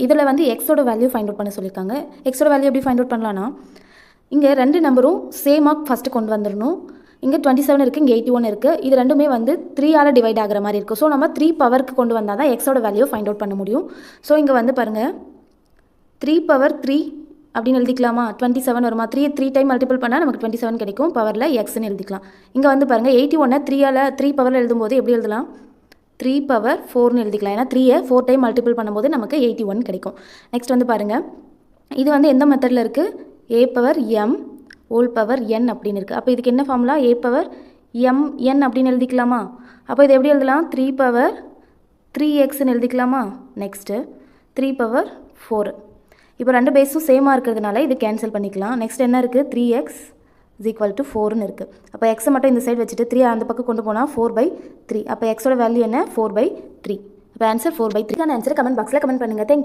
இதில் வந்து எக்ஸோட வேல்யூ ஃபைண்ட் அவுட் பண்ண சொல்லியிருக்காங்க. எக்ஸோட வேல்யூ எப்படி ஃபைண்ட் அவுட் பண்ணலான்னா, இங்கே 2 நம்பரும் சேமாக ஃபஸ்ட்டு கொண்டு வந்துடணும். இங்கே 27 இருக்குது, இங்கே 81 இருக்குது. இது ரெண்டுமே வந்து 3ஆல் டிவைட் ஆகிற மாதிரி இருக்குது. ஸோ நம்ம 3 பவருக்கு கொண்டு வந்தால் தான் எக்ஸோட வேல்யூ ஃபைண்ட் அவுட் பண்ண முடியும். ஸோ இங்கே வந்து பாருங்கள், 3 பவர் 3 அப்படின்னு எழுதிக்கலாமா? 27 வருமா? 3 டைம் மல்டிபிள் பண்ணால் நமக்கு 27 கிடைக்கும். பவரில் எக்ஸ்ன்னு எழுதிக்கலாம். இங்கே வந்து பாருங்கள், 81 3 பவரில் எழுதும்போது எப்படி எழுதலாம்? 3 பவர் 4ன்னு எழுதிக்கலாம். ஏன்னா 3ஐ 4 டைம் மல்டிபிள் பண்ணும்போது நமக்கு 81 கிடைக்கும். நெக்ஸ்ட் வந்து பாருங்கள், இது வந்து எந்த மெத்தடில் இருக்குது? a power m whole power n அப்படின்னு இருக்குது. அப்போ இதுக்கு என்ன ஃபார்முலா? a பவர் mn அப்படின்னு எழுதிக்கலாமா? அப்போ இது எப்படி எழுதலாம்? 3 பவர் 3xன்னு எழுதிக்கலாமா? Next 3 power 4. இப்போ 2 பேஸும் சேமாக இருக்கிறதுனால இது கேன்சல் பண்ணிக்கலாம். நெக்ஸ்ட் என்ன இருக்குது? 3x is equal to 4ன்னு இருக்குது. அப்போ எக்ஸை மட்டும் இந்த சைடு வச்சுட்டு 3 அந்த பக்கம் கொண்டு போனால் 4/3. அப்போ எக்ஸோட வேல்யூ என்ன? 4/3. அப்போ ஆன்சர் 4/3. ஆன்சர் கமெண்ட் பாக்ஸில் கமெண்ட் பண்ணுங்கள். தேங்க்யூ.